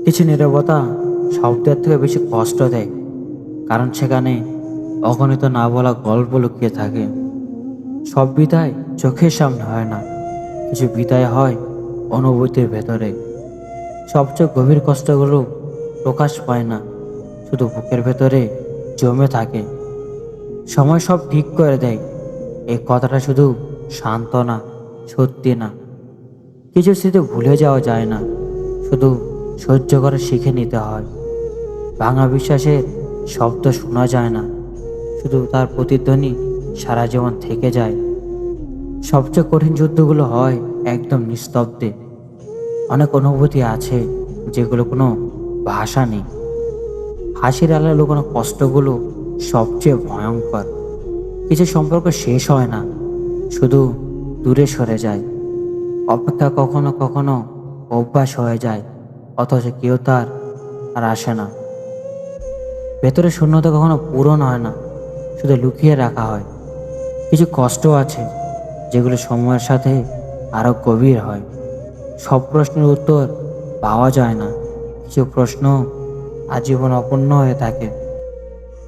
কিছু নীরবতা শব্দের থেকে বেশি কষ্ট দেয়, কারণ সেখানে অগণিত না বলা গল্প লুকিয়ে থাকে। সব বিদায় চোখের সামনে হয় না, কিছু বিদায় হয় অনুভূতির ভেতরে। সবচেয়ে গভীর কষ্টগুলো প্রকাশ পায় না, শুধু বুকের ভেতরে জমে থাকে। সময় সব ঠিক করে দেয়, এই কথাটা শুধু সান্ত্বনা, সত্যি না। কিছু স্মৃতি ভুলে যাওয়া যায় না, শুধু সহ্য করে শিখে নিতে হয়। ভাঙা বিশ্বাসের শব্দ শোনা যায় না, শুধু তার প্রতিধ্বনি সারা জীবন থেকে যায়। সবচেয়ে কঠিন যুদ্ধগুলো হয় একদম নিস্তব্ধে। অনেক অনুভূতি আছে যেগুলো কোনো ভাষা নেই। হাসির আড়ালে লুকানো কষ্টগুলো সবচেয়ে ভয়ঙ্কর। কিছু সম্পর্ক শেষ হয় না, শুধু দূরে সরে যায়। অপেক্ষা কখনো কখনো অভ্যাস হয়ে যায়, অথচ কেউ তার আর আসে না। ভেতরে শূন্যতা কখনো পূরণ হয় না, শুধু লুকিয়ে রাখা হয়। কিছু কষ্ট আছে যেগুলো সময়ের সাথে আরো গভীর হয়। সব প্রশ্নের উত্তর পাওয়া যায় না, কিছু প্রশ্ন আজীবন অপূর্ণ হয়ে থাকে।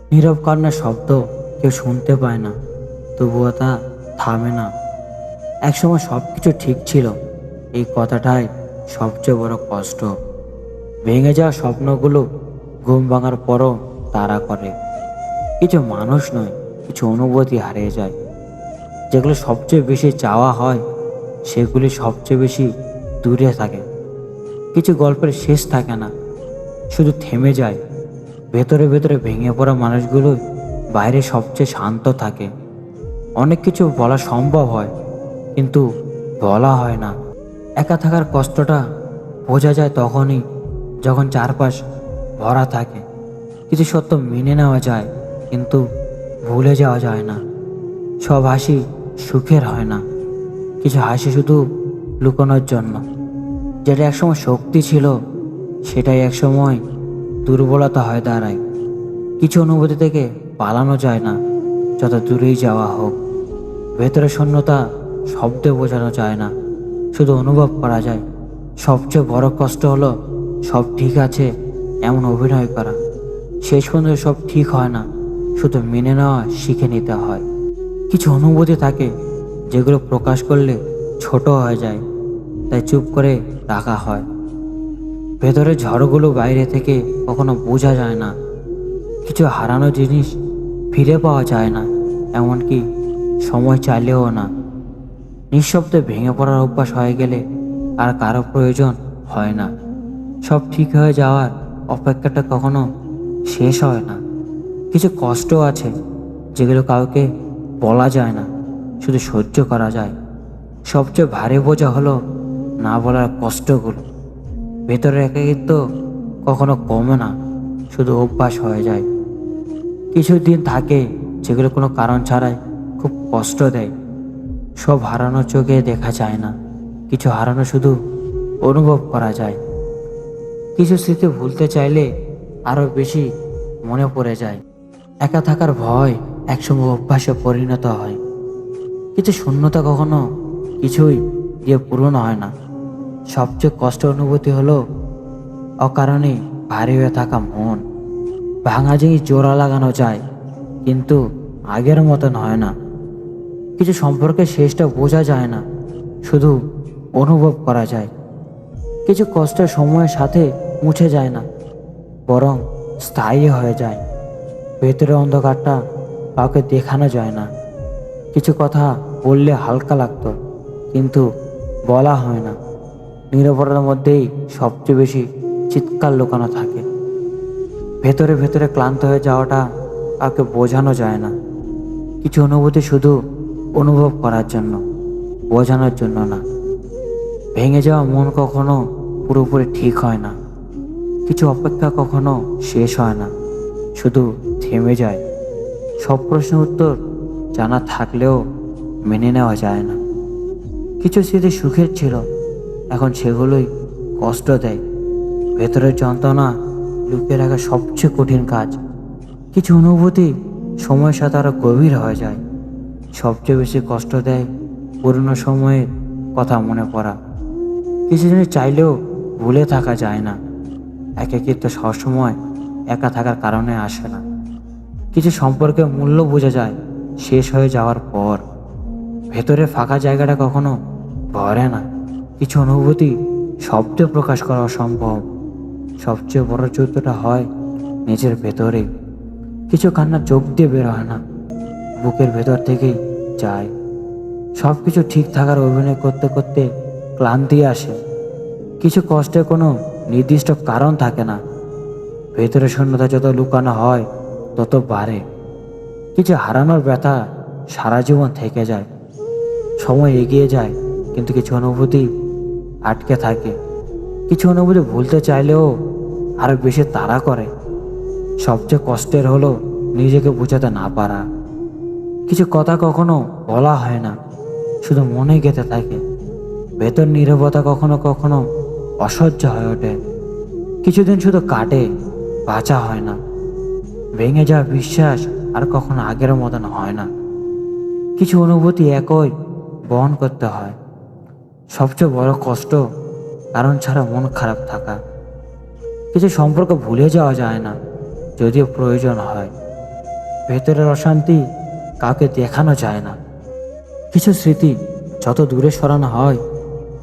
নীরব কান্নার শব্দ কেউ শুনতে পায় না, তবুও তা থামে না। একসময় সব কিছু ঠিক ছিল, এই কথাটাই সবচেয়ে বড় কষ্ট। ভেঙে যাওয়া স্বপ্নগুলো ঘুম ভাঙার পরও তাড়া করে। কিছু মানুষ নয়, কিছু অনুভূতি হারিয়ে যায়। যেগুলো সবচেয়ে বেশি চাওয়া হয় সেগুলি সবচেয়ে বেশি দূরে থাকে। কিছু গল্পের শেষ থাকে না, শুধু থেমে যায়। ভেতরে ভেতরে ভেঙে পড়া মানুষগুলো বাইরে সবচেয়ে শান্ত থাকে। অনেক কিছু বলা সম্ভব হয়, কিন্তু বলা হয় না। একা থাকার কষ্টটা বোঝা যায় তখনই যখন চারপাশ ভরা থাকে। কিছু সত্য মেনে নেওয়া যায়, কিন্তু ভুলে যাওয়া যায় না। সব হাসি সুখের হয় না, কিছু হাসি শুধু লুকানোর জন্য। যেটা একসময় শক্তি ছিল, সেটাই একসময় দুর্বলতা হয়ে দাঁড়ায়। কিছু অনুভূতি থেকে পালানো যায় না, যত দূরেই যাওয়া হোক। ভেতরে শূন্যতা শব্দে বোঝানো যায় না, শুধু অনুভব করা যায়। সবচেয়ে বড় কষ্ট হলো সব ঠিক আছে এমন অভিনয় করা। শেষ পর্যন্ত সব ঠিক হয় না, শুধু মেনে নেওয়া শিখে নিতে হয়। কিছু অনুভূতি থাকে যেগুলো প্রকাশ করলে ছোট হয়ে যায়, তাই চুপ করে রাখা হয়। ভেতরে ঝড়গুলো বাইরে থেকে কখনো বোঝা যায় না। কিছু হারানো জিনিস ফিরে পাওয়া যায় না, এমনকি সময় চাইলেও না। নিঃশব্দে ভেঙে পড়ার অভ্যাস হয়ে গেলে আর কারো প্রয়োজন হয় না। সব ঠিক হয়ে যাওয়ার অপেক্ষাটা কখনো শেষ হয় না। কিছু কষ্ট আছে যেগুলো কাউকে বলা যায় না, শুধু সহ্য করা যায়। সবচেয়ে ভারী বোঝা হলো না বলার কষ্টগুলো। ভেতরের একাকিত্ব কখনো কমে না, শুধু অভ্যাস হয়ে যায়। কিছু দিন থাকে যেগুলো কোনো কারণ ছাড়াই খুব কষ্ট দেয়। সব হারানো চোখে দেখা যায় না, কিছু হারানো শুধু অনুভব করা যায়। কিছু স্মৃতি ভুলতে চাইলে আরো বেশি মনে পড়ে যায়। একা থাকার ভয় একসময় অভ্যাসে পরিণত হয়। কিছু শূন্যতা কখনো কিছুই দিয়ে পূরণ হয় না। সবচেয়ে কষ্ট অনুভূতি হলো অকারণে ভারী হয়ে থাকা মন। ভাঙা জিনিস জোড়া লাগানো যায়, কিন্তু আগের মতন হয় না। কিছু সম্পর্কের শেষটা বোঝা যায় না, শুধু অনুভব করা যায়। কিছু কষ্ট সময়ের সাথে মুছে যায় না, বরং স্থায়ী হয়ে যায়। ভেতরে অন্ধকারটা কাউকে দেখানো যায় না। কিছু কথা বললে হালকা লাগতো, কিন্তু বলা হয় না। নীরবতার মধ্যেই সবচেয়ে বেশি চিৎকার লুকানো থাকে। ভেতরে ভেতরে ক্লান্ত হয়ে যাওয়াটা কাউকে বোঝানো যায় না। কিছু অনুভূতি শুধু অনুভব করার জন্য, বোঝানোর জন্য না। ভেঙে যাওয়া মন কখনো পুরোপুরি ঠিক হয় না। কিছু অপেক্ষা কখনো শেষ হয় না, শুধু থেমে যায়। সব প্রশ্নের উত্তর জানা থাকলেও মেনে নেওয়া যায় না। কিছু স্মৃতি সুখের ছিল, এখন সেগুলোই কষ্ট দেয়। ভেতরের যন্ত্রণা লুকিয়ে রাখা সবচেয়ে কঠিন কাজ। কিছু অনুভূতি সময়ের সাথে আরো গভীর হয়ে যায়। সবচেয়ে বেশি কষ্ট দেয় পুরনো সময়ের কথা মনে পড়া। কিছু জিনিস চাইলেও ভুলে থাকা যায় না, একাকিত্ব সবসময় একা থাকার কারণে আসে না। কিছু সম্পর্কের মূল্য বোঝা যায় শেষ হয়ে যাওয়ার পর। ভেতরে ফাঁকা জায়গাটা কখনো ভরে না। কিছু অনুভূতি শব্দে প্রকাশ করা অসম্ভব। সবচেয়ে বড় যুদ্ধটা হয় নিজের ভেতরে। কিছু কান্না চোখ দিয়ে বের হয় না, বুকের ভেতর থেকেই যায়। সব কিছু ঠিক থাকার অভিনয় করতে করতে ক্লান্তি আসে। কিছু কষ্টের কোনো নির্দিষ্ট কারণ থাকে না। ভেতরে শূন্যতা যত লুকানো হয় তত বাড়ে। কিছু হারানোর ব্যথা সারা জীবন থেকে যায়। সময় এগিয়ে যায়, কিন্তু কিছু অনুভূতি আটকে থাকে। কিছু অনুভূতি ভুলতে চাইলেও আরো বেশি তাড়া করে। সবচেয়ে কষ্টের হলো নিজেকে বোঝাতে না পারা। কিছু কথা কখনো বলা হয় না, শুধু মনে গেঁথে থাকে। ভেতর নীরবতা কখনো কখনো অসহ্য হয়ে ওঠে। কিছুদিন শুধু কাটে, বাঁচা হয় না। ভেঙে যাওয়া বিশ্বাস আর কখনো আগের মতন হয় না। কিছু অনুভূতি একই বহন করতে হয়। সবচেয়ে বড় কষ্ট কারণ ছাড়া মন খারাপ থাকা। কিছু সম্পর্ক ভুলে যাওয়া যায় না, যদিও প্রয়োজন হয়। ভেতরের অশান্তি কাউকে দেখানো যায় না। কিছু স্মৃতি যত দূরে সরানো হয়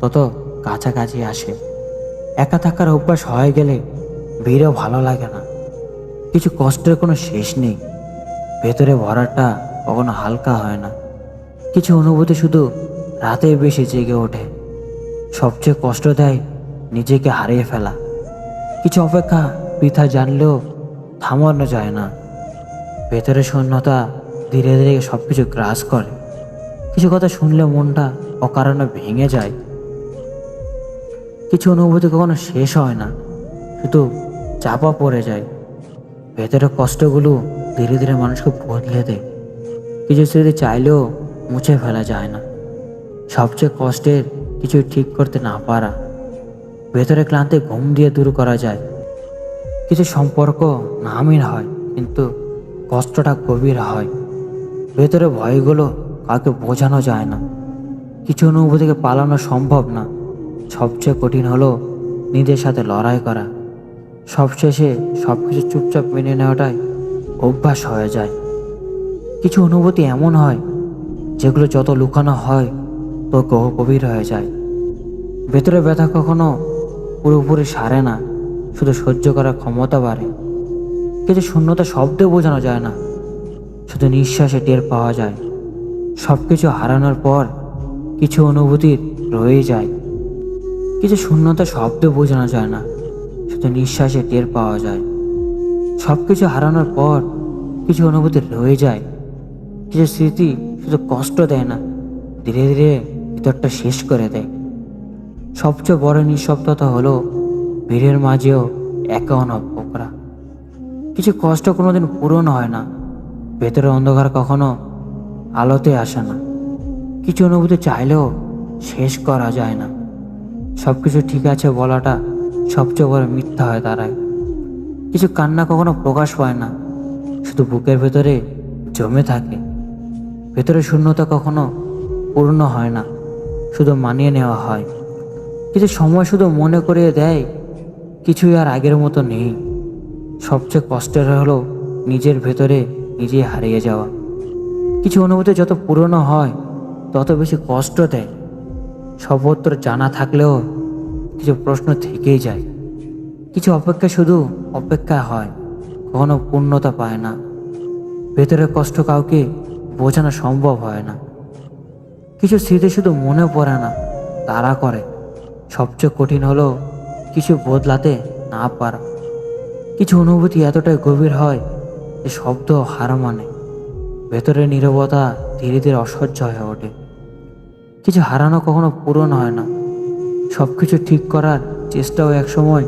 তত কাছাকাছি আসে। একা থাকার অভ্যাস হয়ে গেলে ভিড়েও ভালো লাগে না। কিছু কষ্টের কোনো শেষ নেই। ভেতরে ভরাটা কখনো হালকা হয় না। কিছু অনুভূতি শুধু রাতে বেশি জেগে ওঠে। সবচেয়ে কষ্ট দেয় নিজেকে হারিয়ে ফেলা। কিছু অপেক্ষা বৃথা জানলেও থামানো যায় না। ভেতরে শূন্যতা ধীরে ধীরে সবকিছু গ্রাস করে। কিছু কথা শুনলে মনটা অকারণে ভেঙে যায়। কিছু অনুভূতি কখনো শেষ হয় না, শুধু চাপা পড়ে যায়। ভেতরের কষ্টগুলো ধীরে ধীরে মানুষকে বদলে দেয়। কিছু স্মৃতি চাইলেও মুছে ফেলা যায় না। সবচেয়ে কষ্টের কিছু ঠিক করতে না পারা। ভেতরে ক্লান্তি ঘুম দিয়ে দূর করা যায়। কিছু সম্পর্ক নামহীন হয়, কিন্তু কষ্টটা গভীর হয়। ভেতরে ভয়গুলো কাউকে বোঝানো যায় না। কিছু অনুভূতিকে পালানো সম্ভব না। সবচেয়ে কঠিন হলো নিজের সাথে লড়াই করা। সবশেষে সবকিছু চুপচাপ মেনে নেওয়াটাই অভ্যাস হয়ে যায়। কিছু অনুভূতি এমন হয় যেগুলো যত লুকানো হয় তত গভীর হয়ে যায়। ভেতরে ব্যথা কখনো পুরোপুরি সারে না, শুধু সহ্য করার ক্ষমতা বাড়ে। কিছু শূন্যতা শব্দে বোঝানো যায় না, শুধু নিঃশ্বাসে টের পাওয়া যায়। সব কিছু হারানোর পর কিছু অনুভূতি রয়ে যায়। কিছু শূন্যতা শব্দে বোঝানো যায় না, শুধু নিঃশ্বাসে টের পাওয়া যায়। সব কিছু হারানোর পর কিছু অনুভূতি রয়ে যায়। কিছু স্মৃতি শুধু কষ্ট দেয় না, ধীরে ধীরে ভিতরটা শেষ করে দেয়। সবচেয়ে বড় নিঃশব্দতা হলো ভিড়ের মাঝেও একা অনুভব করা। কিছু কষ্ট কোনোদিন পূরণ হয় না। ভেতরের অন্ধকার কখনো আলোতে আসে না। কিছু অনুভূতি চাইলেও শেষ করা যায় না। সবকিছু ঠিক আছে বলাটা সবচেয়ে বড় মিথ্যা হয়ে দাঁড়ায়। কিছু কান্না কখনো প্রকাশ পায় না, শুধু বুকের ভেতরে জমে থাকে। ভেতরে শূন্যতা কখনো পূর্ণ হয় না, শুধু মানিয়ে নেওয়া হয়। কিছু সময় শুধু মনে করিয়ে দেয় কিছুই আর আগের মতো নেই। সবচেয়ে কষ্টের হলো নিজের ভেতরে নিজে হারিয়ে যাওয়া। কিছু অনুভূতি যত পুরনো হয় তত বেশি কষ্ট দেয়। সব উত্তর জানা থাকলেও কিছু প্রশ্ন থেকেই যায়। কিছু অপেক্ষা শুধু অপেক্ষা হয়, কখনো পূর্ণতা পায় না। ভেতরের কষ্ট কাউকে বোঝানো সম্ভব হয় না। কিছু স্মৃতি শুধু মনে পড়ে না, তাড়া করে। সবচেয়ে কঠিন হলো কিছু বদলাতে না পারা। কিছু অনুভূতি এতটাই গভীর হয় যে শব্দ হার মানে। ভেতরের নীরবতা ধীরে ধীরে অসহ্য হয়ে ওঠে। কিছু হারানো কখনো পূরণ হয় না। সবকিছু ঠিক করার চেষ্টাও একসময়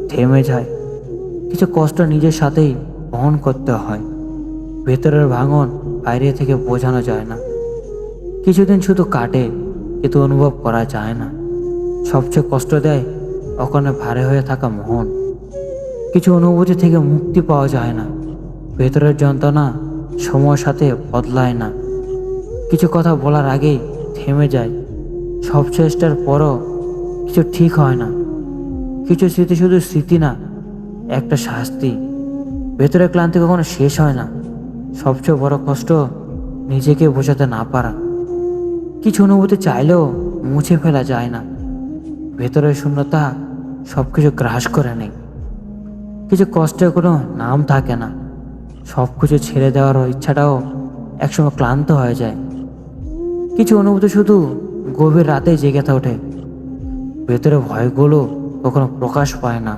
থেমে যায়। কিছু কষ্ট নিজের সাথেই বহন করতে হয়। ভেতরের ভাঙন বাইরে থেকে বোঝানো যায় না। কিছুদিন শুধু কাটে, কিন্তু অনুভব করা যায় না। সবচেয়ে কষ্ট দেয় ওখানে ভারে হয়ে থাকা মন। কিছু অনুভূতি থেকে মুক্তি পাওয়া যায় না। ভেতরের যন্ত্রণা সময়ের সাথে বদলায় না। কিছু কথা বলার আগেই থেমে যায়। সব চেষ্টার পরও কিছু ঠিক হয় না। কিছু স্মৃতি শুধু স্মৃতি না, একটা শাস্তি। ভেতরে ক্লান্তি কখনো শেষ হয় না। সবচেয়ে বড় কষ্ট নিজেকে বোঝাতে না পারা। কিছু অনুভূতি চাইলেও মুছে ফেলা যায় না। ভেতরের শূন্যতা সবকিছু গ্রাস করে নেয়। কিছু কষ্টের কোনো নাম থাকে না। সবকিছু ছেড়ে দেওয়ার ইচ্ছাটাও একসময় ক্লান্ত হয়ে যায়। কিছু অনুভূতি শুধু গভীর রাতে জেগে ওঠে। ভেতরে ভয়গুলো কখনো প্রকাশ পায় না।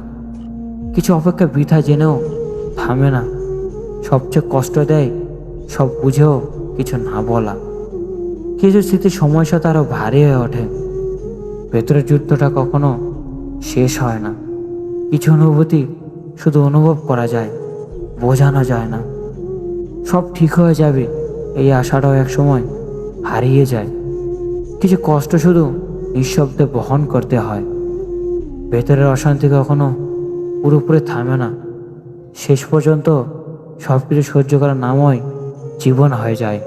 কিছু অপেক্ষা বৃথা জেনেও থামে না। সবচেয়ে কষ্ট দেয় সব বুঝেও কিছু না বলা। কিছু স্মৃতি সময়ের সাথে আরো ভারী হয়ে ওঠে। ভেতরের যুদ্ধটা কখনো শেষ হয় না। কিছু অনুভূতি শুধু অনুভব করা যায়, বোঝানো যায় না। সব ঠিক হয়ে যাবে এই আশাটাও এক সময় হারিয়ে যায়। কিছু কষ্ট শুধু নিঃশব্দে বহন করতে হয়। ভেতরের অশান্তি কখনো পুরোপুরি থামে না। শেষ পর্যন্ত সব কিছু সহ্য করার নামই জীবন হয়ে যায়।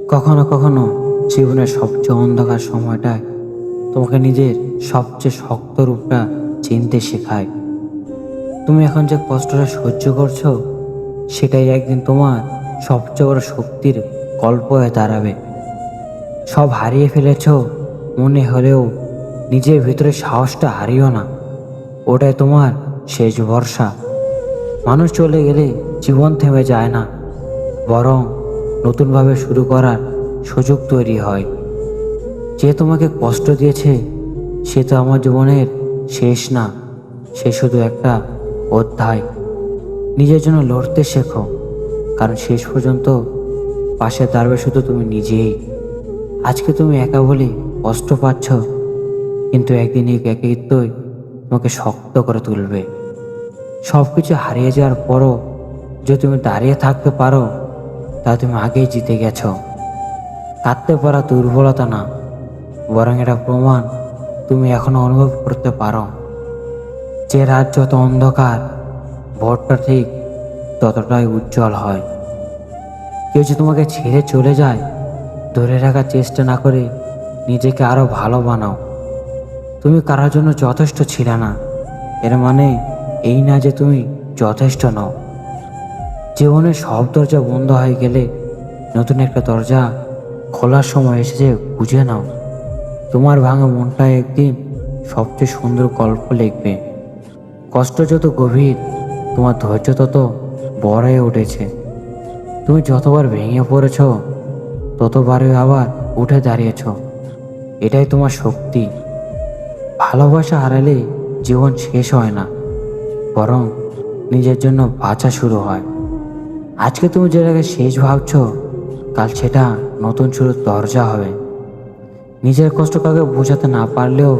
কখনো কখনো জীবনের সবচেয়ে অন্ধকার সময়টায় তোমাকে নিজের সবচেয়ে শক্ত রূপটা চিনতে শেখায়। তুমি এখন যে কষ্টটা সহ্য করছো, সেটাই একদিন তোমার সবচেয়ে বড় শক্তির গল্প হয়ে দাঁড়াবে। সব হারিয়ে ফেলেছ মনে হলেও নিজের ভিতরে সাহসটা হারিও না। ওটাই তোমার শেষ ভরসা। মানুষ চলে গেলে জীবন থেমে যায় না, বরং নতুনভাবে শুরু করার সুযোগ তৈরি হয়। যে তোমাকে কষ্ট দিয়েছে সে তো আমার জীবনের শেষ না, সে শুধু একটা অধ্যায়। নিজের জন্য লড়তে শেখো, কারণ শেষ পর্যন্ত পাশে দাঁড়াবে শুধু তুমি নিজেই। আজকে তুমি একা বলে কষ্ট পাচ্ছ, কিন্তু একদিন এই একাকিত্বই তোমাকে শক্ত করে তুলবে। সব কিছু হারিয়ে যাওয়ার পরও যদি তুমি দাঁড়িয়ে থাকতে পারো, তা তুমি আগেই জিতে গেছো। কাঁদতে পারা দুর্বলতা না, বরং এটা প্রমাণ তুমি এখনো অনুভব করতে পারো। যে রাত যত অন্ধকার, ভোরটা ঠিক ততটাই উজ্জ্বল হয়। কেউ যে তোমাকে ছেড়ে চলে যায়, ধরে রাখার চেষ্টা না করে নিজেকে আরো ভালো বানাও। তুমি কারোর জন্য যথেষ্ট ছিলে না, এর মানে এই না যে তুমি যথেষ্ট নও। জীবনের সব দরজা বন্ধ হয়ে গেলে নতুন একটা দরজা খোলার সময় এসেছে, বুঝে নাও। তোমার ভাঙা মনটা একদিন সবচেয়ে সুন্দর গল্প লিখবে। কষ্ট যত গভীর, তোমার ধৈর্য তত বড় হয়ে উঠেছে। তুমি যতবার ভেঙে পড়েছ, ততবারই আবার উঠে দাঁড়িয়েছ। এটাই তোমার শক্তি। ভালোবাসা হারালে জীবন শেষ হয় না, বরং নিজের জন্য বাঁচা শুরু হয়। আজকে তুমি যে জায়গায় শেষ ভাবছো, কাল সেটা নতুন শুরুর দরজা হবে। নিজের কষ্ট কাউকে বোঝাতে না পারলেও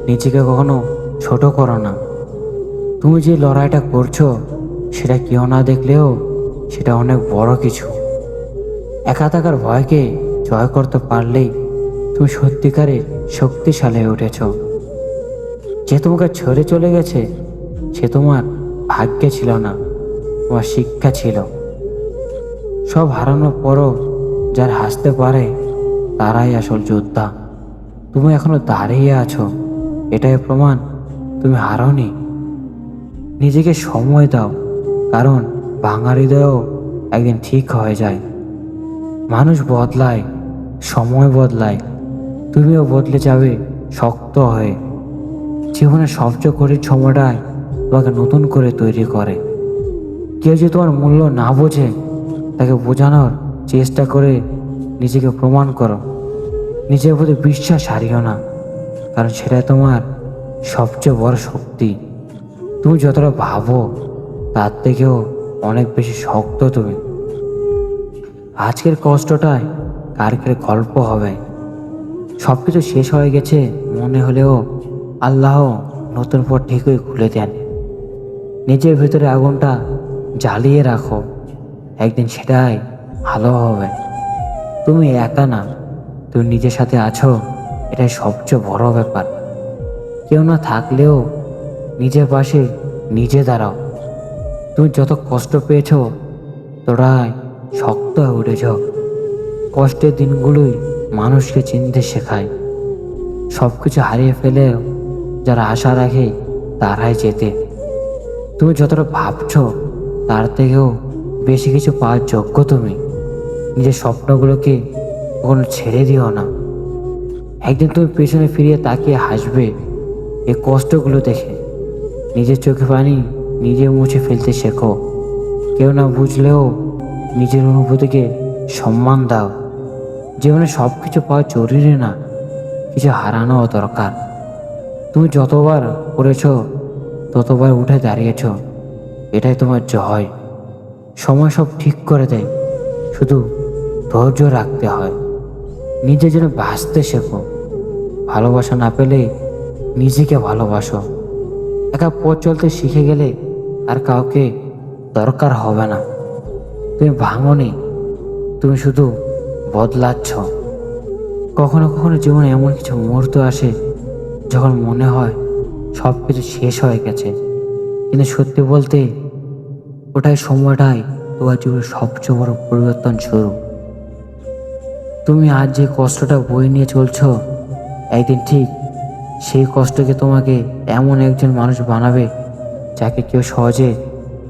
নিজেকে কখনো ছোট করো না। তুমি যে লড়াইটা করছো, সেটা কেউ না দেখলেও সেটা অনেক বড় কিছু। একা থাকার ভয়কে জয় করতে পারলেই তুমি সত্যিকারের শক্তিশালী হয়ে উঠেছ। যে তোমাকে ছেড়ে চলে গেছে, সে তোমার ভাগ্যে ছিল না, তোমার শিক্ষা ছিল। সব হারানোর পরও যারা হাসতে পারে, তারাই আসল যোদ্ধা। তুমি এখনো দাঁড়িয়ে আছো, এটাই প্রমাণ তুমি হারোনি। নিজেকে সময় দাও, কারণ ভাঙা হৃদয়ও একদিন ঠিক হয়ে যায়। মানুষ বদলায়, সময় বদলায়, তুমিও বদলে যাবে শক্ত হয়ে। জীবনের সবচেয়ে কঠিন সময়টাই তোমাকে নতুন করে তৈরি করে। কেউ যে তোমার মূল্য না বোঝে, তাকে বোঝানোর চেষ্টা করে নিজেকে প্রমাণ করো। নিজের প্রতি বিশ্বাস হারিও না, কারণ সেটাই তোমার সবচেয়ে বড় শক্তি। তুমি যতটা ভাবো তার থেকেও অনেক বেশি শক্ত তুমি। আজকের কষ্টটাই কালকের গল্প হবে। সব কিছু শেষ হয়ে গেছে মনে হলেও আল্লাহ নতুন পথ ঠিকই খুলে দেন। নিজের ভিতরে আগুনটা জ্বালিয়ে রাখো, একদিন সেটাই ভালো হবে। তুমি একা না, তুমি নিজের সাথে আছো, এটাই সবচেয়ে বড় ব্যাপার। কেউ না থাকলেও নিজের পাশে নিজে দাঁড়াও। তুমি যত কষ্ট পেয়েছো, তোরাই শক্ত হয়ে উঠেছ। কষ্টের দিনগুলোই মানুষকে চিনতে শেখায়। সব কিছু হারিয়ে ফেলেও যারা আশা রাখে তারাই জেতে। তুমি যতটা ভাবছো তার থেকেও বেশি কিছু পাওয়ার যোগ্য তুমি। নিজের স্বপ্নগুলোকে কখনো ছেড়ে দিও না। একদিন তুমি পেছনে ফিরিয়ে তাকিয়ে হাসবে এই কষ্টগুলো দেখে। নিজের চোখে পানি নিজে মুছে ফেলতে শেখো। কেউ না বুঝলেও নিজের অনুভূতিকে সম্মান দাও। জীবনে সব কিছু পাওয়া জরুরি না, কিছু হারানোও দরকার। তুমি যতবার করেছ ততবার উঠে দাঁড়িয়েছ, এটাই তোমার জয়। সময় সব ঠিক করে দেয়, শুধু ধৈর্য রাখতে হয়। নিজের জন্য বাঁচতে শেখো। ভালোবাসা না পেলে নিজেকে ভালোবাসো। একা পথ চলতে শিখে গেলে আর কাউকে দরকার হবে না। তুমি ভাঙনি, তুমি শুধু বদলাচ্ছ। কখনো কখনো জীবনে এমন কিছু মুহূর্ত আসে যখন মনে হয় সব কিছু শেষ হয়ে গেছে, কিন্তু সত্যি বলতে ওটাই সময়টাই তোমার জীবনের সবচেয়ে বড় পরিবর্তন শুরু। তুমি আজ যে কষ্টটা বয়ে নিয়ে চলছো, একদিন ঠিক সেই কষ্টকে তোমাকে এমন একজন মানুষ বানাবে যাকে কেউ সহজে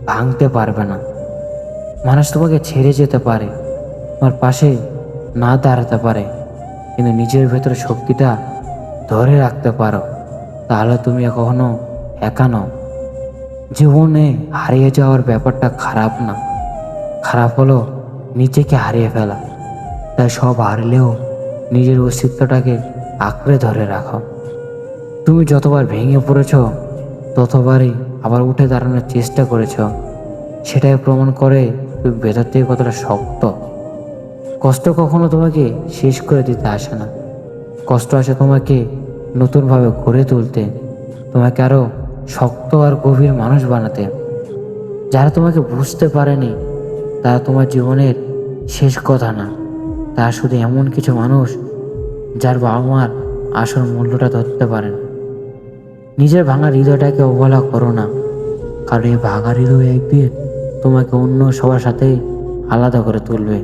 ভাঙতে পারবে না। মানুষ তোমাকে ছেড়ে যেতে পারে, তোমার পাশে না দাঁড়াতে পারে, কিন্তু নিজের ভেতরে শক্তিটা ধরে রাখতে পারো, তাহলে তুমি কখনো একা নও। জীবনে হারিয়ে যাওয়ার ব্যাপারটা খারাপ না, খারাপ হলো নিজেকে হারিয়ে ফেলা। তাই সব হারলেও নিজের অস্তিত্বটাকে আঁকড়ে ধরে রাখো। তুমি যতবার ভেঙে পড়েছ ততবারই আবার উঠে দাঁড়ানোর চেষ্টা করেছ। সেটাই প্রমাণ করে তুমি ভেতর থেকে কতটা শক্ত। কষ্ট কখনো তোমাকে শেষ করে দিতে আসে না, কষ্ট আসে তোমাকে নতুনভাবে গড়ে তুলতে, তোমাকে আরো শক্ত আর গভীর মানুষ বানাতে। যারা তোমাকে বুঝতে পারেনি তারা তোমার জীবনের শেষ কথা না, তারা শুধু এমন কিছু মানুষ যার বাবা মার আসল মূল্যটা ধরতে পারেন। নিজের ভাঙা হৃদয়টাকে অবহেলা করো না, কারণ এই ভাঙা হৃদয় একদিন তোমাকে অন্য সবার সাথে আলাদা করে তুলবে।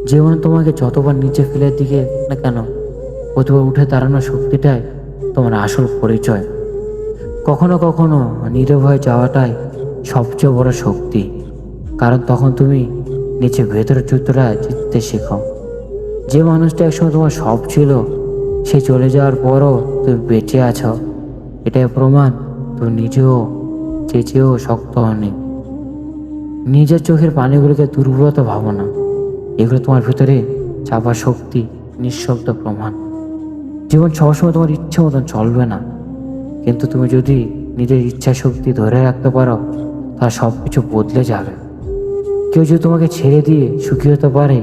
জীবনে তোমাকে যতবার নিচে ফেলে দিকে না কেন, প্রতিবার উঠে দাঁড়ানোর শক্তিটাই তোমার আসল পরিচয়। কখনো কখনো নীরব হয়ে যাওয়াটাই সবচেয়ে বড় শক্তি, কারণ তখন তুমি নিচে ভেতরের যুদ্ধটা জিততে শেখো। যে মানুষটা একসময় তোমার সব ছিল, সে চলে যাওয়ার পরও তুমি বেঁচে আছো, এটাই প্রমাণ তুমি নিজেও চেয়েও শক্ত হয়নি। নিজের চোখের পানিগুলোকে দুর্বলতা ভাবো না, এগুলো তোমার ভিতরে চাপা শক্তি, নিঃশব্দ প্রমাণ। জীবন সবসময় তোমার ইচ্ছে মতন চলবে না, কিন্তু তুমি যদি নিজের ইচ্ছা শক্তি ধরে রাখতে পারো তাহলে সব কিছু বদলে যাবে। কেউ যদি তোমাকে ছেড়ে দিয়ে সুখী হতে পারে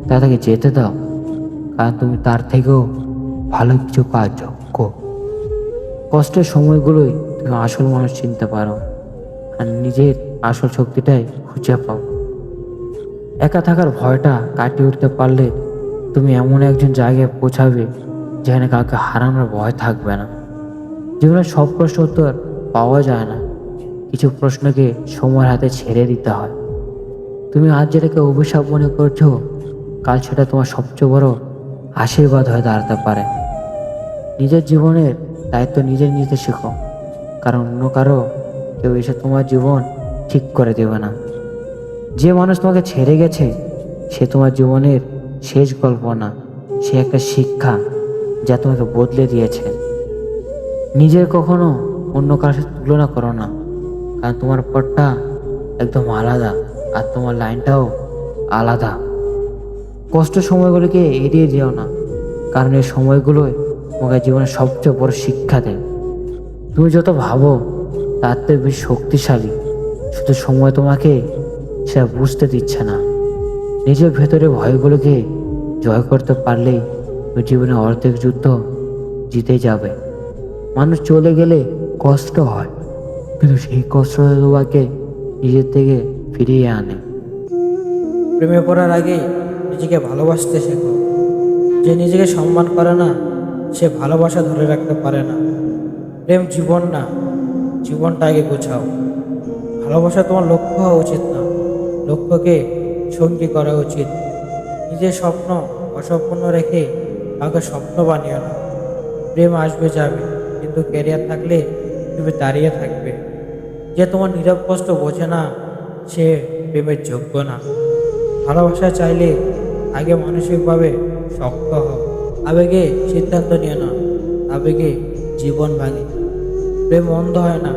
তা তাকে যেতে দাও, কারণ তুমি তার থেকেও ভালো কিছু পাওয়ার যোগ্য। কষ্টের সময়গুলোই তুমি আসল মানুষ চিনতে পারো আর নিজের আসল শক্তিটাই খুঁজে পাও। একা থাকার ভয়টা কাটিয়ে উঠতে পারলে তুমি এমন একজন জায়গায় পৌঁছাবে যেখানে কাউকে হারানোর ভয় থাকবে না। জীবনের সব প্রশ্ন উত্তর পাওয়া যায় না, কিছু প্রশ্নকে সময়ের হাতে ছেড়ে দিতে হয়। তুমি আজ যেটাকে অভিশাপ মনে করছো, কাল সেটা তোমার সবচেয়ে বড় আশীর্বাদ হয়ে দাঁড়াতে পারে। নিজের জীবনের দায়িত্ব নিজে নিতে শেখো, কারণ অন্য কারো কেউ এসে তোমার জীবন ঠিক করে দেবে না। যে মানুষ তোমাকে ছেড়ে গেছে সে তোমার জীবনের শেষ গল্প না, সে একটা শিক্ষা যা তোমাকে বদলে দিয়েছে। নিজের কখনো অন্য কারোর সাথে তুলনা করো না, কারণ তোমার পথটা একদম আলাদা আর তোমার লাইনটাও আলাদা। কষ্ট সময়গুলোকে এড়িয়ে যেও না, কারণ এই সময়গুলোই তোমাকে জীবনের সবচেয়ে বড় শিক্ষা দেয়। তুমি যত ভাবো তার থেকে বেশি শক্তিশালী, শুধু সময় তোমাকে সেটা বুঝতে দিচ্ছে না। নিজের ভেতরে ভয়গুলোকে জয় করতে পারলেই তুমি জীবনে অর্ধেক যুদ্ধ জিতে যাবে। মানুষ চলে গেলে কষ্ট হয়, কিন্তু সেই কষ্ট তোমাকে নিজের থেকে ফিরিয়ে আনে। প্রেমে পড়ার আগেই নিজেকে ভালোবাসতে শেখো। যে নিজেকে সম্মান করে না সে ভালোবাসা ধরে রাখতে পারে না। প্রেম জীবন না, জীবনটা আগে গোছাও। ভালোবাসা তোমার লক্ষ্য হওয়া উচিত না, লক্ষ্যকে সঙ্গী করা উচিত। নিজের স্বপ্ন অসম্পূর্ণ রেখে কাউকে স্বপ্ন বানিও না। প্রেম আসবে যাবে, কিন্তু ক্যারিয়ার থাকলে তুমি দাঁড়িয়ে থাকবে। যে তোমার নীরব কষ্ট বোঝে না সে প্রেমের যোগ্য না। ভালোবাসা চাইলে আগে মানসিকভাবে শক্ত হও। আবেগে সিদ্ধান্ত নিও না, আবেগে জীবন ভাঙে। প্রেম অন্ধ হয় না,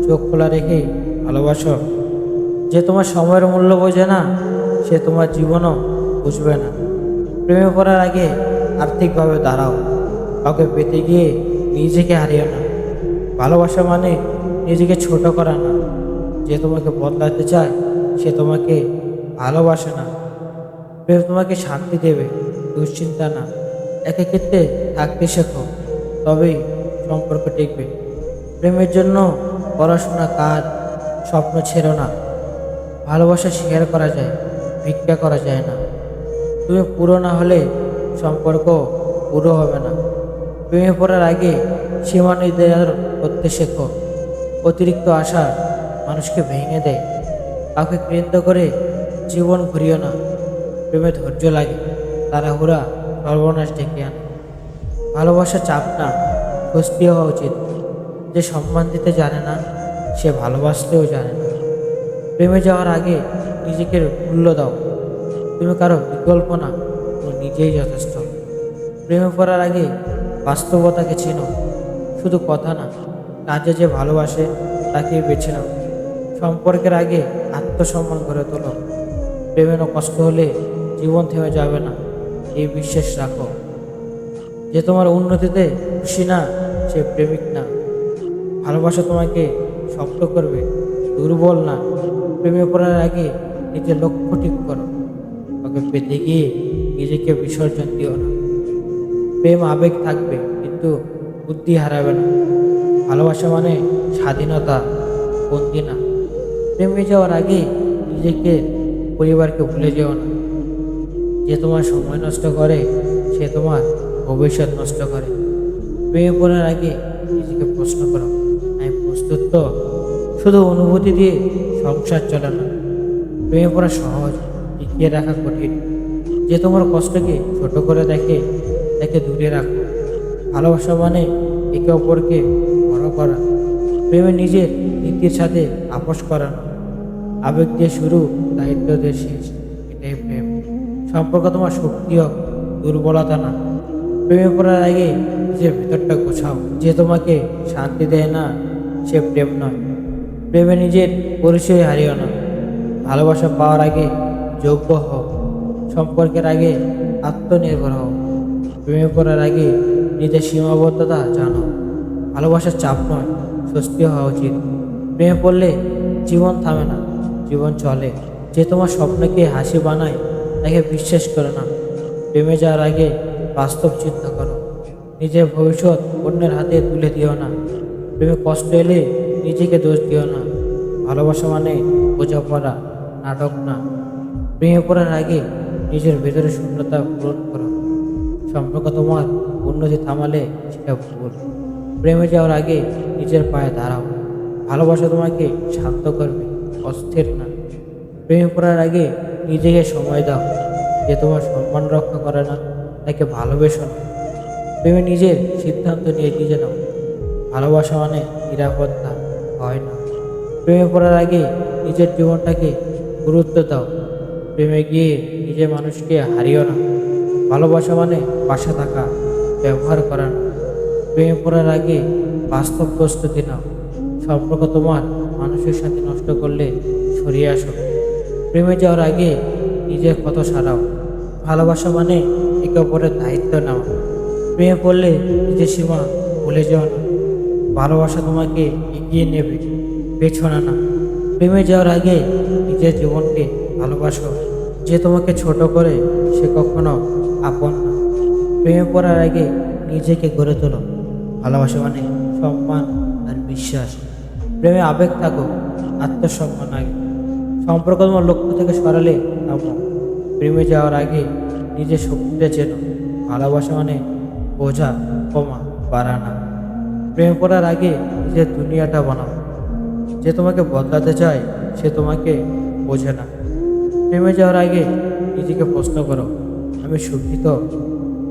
চোখ খোলা রেখে ভালোবাসো। যে তোমার সময়ের মূল্য বোঝে না সে তোমার জীবনও বুঝবে না। প্রেমে পড়ার আগে আর্থিকভাবে দাঁড়াও, কাউকে পেতে গিয়ে নিজেকে হারিও না। ভালোবাসা মানে নিজেকে ছোট করা না। যে তোমাকে বদলাতে চায় সে তোমাকে ভালোবাসে না। প্রেম তোমাকে শান্তি দেবে, দুশ্চিন্তা না। একাকিত্বে থাকতে শেখো, তবেই সম্পর্ক টিকবে। প্রেমের জন্য পড়াশোনা, কাজ, স্বপ্ন ছেড়ো না। ভালোবাসা শেয়ার করা যায়, ভিক্ষা করা যায় না। তুমি পুরো না হলে সম্পর্ক পুরো হবে না। প্রেমে পড়ার আগে সীমা নির্ধারণ করতে শেখো। অতিরিক্ত আশা মানুষকে ভেঙে দেয়। কাউকে কেন্দ্র করে জীবন ঘুরিও না। প্রেমে ধৈর্য লাগে, তাড়াহুড়া সর্বনাশ ডেকে আনে। ভালোবাসা চাপ না, স্বস্তি হওয়া উচিত। যে সম্মান দিতে জানে না সে ভালোবাসতেও জানে না। প্রেমে যাওয়ার আগে নিজেকে মূল্য দাও। তুমি কারো বিকল্প না, তুমি নিজেই যথেষ্ট। প্রেমে পড়ার আগে বাস্তবতাকে চেনো, শুধু কথা না, কাজে যে ভালোবাসে তাকে বেছে নাও। সম্পর্কের আগে আত্মসম্মান গড়ে তোলো। প্রেমের কষ্ট হলে জীবন থেমে যাবে না, এই বিশ্বাস রাখো। যে তোমার উন্নতিতে খুশি না সে প্রেমিক না। ভালোবাসা তোমাকে শক্ত করবে, দুর্বল না। প্রেমে পড়ার আগে নিজের লক্ষ্য ঠিক করো। ওকে পেতে গিয়ে নিজেকে বিসর্জন দিও না। প্রেম আবেগ থাকবে কিন্তু বুদ্ধি হারাবে না। ভালোবাসা মানে স্বাধীনতা, বন্দি না। প্রেমে যাওয়ার আগে নিজেকে, পরিবারকে ভুলে যেও না। যে তোমার সময় নষ্ট করে সে তোমার ভবিষ্যৎ নষ্ট করে। প্রেমে পড়ার আগে নিজেকে প্রশ্ন করো, আমি প্রস্তুত তো? শুধু অনুভূতি দিয়ে সংসার চলে না। প্রেমে পড়া সহজ, টিকিয়ে রাখা কঠিন। যে তোমার কষ্টকে ছোট করে দেখে তাকে দূরে রাখো। ভালোবাসা মানে একে অপরকে বড় করা। প্রেমে নিজের নীতির সাথে আপোষ করানো। আবেগ দিয়ে শুরু, দায়িত্ব দিয়ে শেষ, এটাই প্রেম। সম্পর্ক তোমার শক্তি হোক, দুর্বলতা না। প্রেমে পড়ার আগে নিজের ভেতরটা গোছাও। যে তোমাকে শান্তি দেয় না সে প্রেম নয়। প্রেমে নিজের পরিচয় হারিও না। ভালোবাসা পাওয়ার আগে যোগ্য হও। সম্পর্কের আগে আত্মনির্ভর হও। প্রেমে পড়ার আগে নিজের সীমাবদ্ধতা জানো। ভালোবাসার চাপ নয়, স্বস্তি হওয়া উচিত। প্রেমে পড়লে জীবন থামে না, জীবন চলে। যে তোমার স্বপ্নকে হাসি বানায় তাকে বিশ্বাস করো না। প্রেমে যাওয়ার আগে বাস্তব চিন্তা করো। নিজের ভবিষ্যৎ অন্যের হাতে তুলে দিও না। প্রেমে কষ্ট এলে নিজেকে দোষ দিও না। ভালোবাসা মানে বোঝাপড়া, নাটক না। প্রেমে পড়ার আগে নিজের ভেতরে শূন্যতা পূরণ করো। সম্পর্ক তোমার উন্নতি থামালে সেটা ভুল। প্রেমে যাওয়ার আগে নিজের পায়ে দাঁড়াও। ভালোবাসা তোমাকে শান্ত করবে, অস্থির না। প্রেমে পড়ার আগে নিজেকে সময় দাও। যে তোমার সম্মান রক্ষা করে না তাকে ভালোবেসো না। প্রেমে নিজের সিদ্ধান্ত নিয়ে নিজে নাও। ভালোবাসা মানে নিরাপত্তা হয় না। প্রেমে পড়ার আগে নিজের জীবনটাকে গুরুত্ব দাও। প্রেমে গিয়ে নিজের মানুষকে হারিও না। ভালোবাসা মানে পাশে থাকা, ব্যবহার করা না। প্রেমে পড়ার আগে বাস্তব প্রস্তুতি নাও। সম্পর্ক তোমার মানুষের সাথে নষ্ট করলে সরিয়ে আসো। প্রেমে যাওয়ার আগে নিজের ক্ষত সারাও। ভালোবাসা মানে একে অপরের দায়িত্ব নাও। প্রেমে পড়লে নিজের সীমা ভুলে যাও না। ভালোবাসা তোমাকে এগিয়ে নেবে, পেছনে না। প্রেমে যাওয়ার আগে নিজের জীবনকে ভালোবাসো। যে তোমাকে ছোট করে সে কখনো আপন না। প্রেমে পড়ার আগে নিজেকে গড়ে তোলো। ভালোবাসা মানে সম্মান আর বিশ্বাস। প্রেমে আবেগ থাকো, আত্মসম্মান আগে। সম্পর্ক তোমার লক্ষ্য থেকে সরালে থামো। প্রেমে যাওয়ার আগে নিজের শক্তিটা চেনো। ভালোবাসা মানে বোঝা কমা, বাড়ানা। প্রেমে পড়ার আগে নিজের দুনিয়াটা বানাও। যে তোমাকে বদলাতে চায় সে তোমাকে বোঝে না। প্রেমে যাওয়ার আগে নিজেকে প্রশ্ন করো, আমি সুখী তো?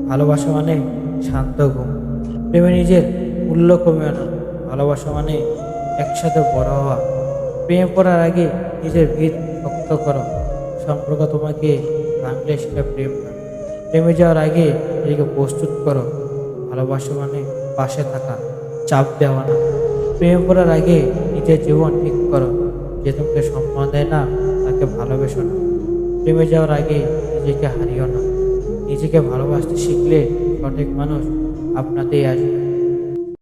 ভালোবাসা মানে শান্ত ঘুম। প্রেমে নিজের মূল্য কমিও না। ভালোবাসা মানে একসাথে বড় হওয়া। প্রেমে পড়ার আগে নিজের ভিত শক্ত করো। সম্পর্ক তোমাকে ভাঙলে সেটা প্রেম না। প্রেমে যাওয়ার আগে নিজেকে প্রস্তুত করো। ভালোবাসা মানে পাশে থাকা, চাপ দেওয়া না। প্রেমে পড়ার আগে নিজের জীবন ঠিক করো। যে তোমাকে সম্মান দেয় না তাকে ভালোবেসো না। প্রেমে যাওয়ার আগে নিজেকে হারিও না। নিজেকে ভালোবাসতে শিখলে সঠিক মানুষ আপনাতেই আসবে।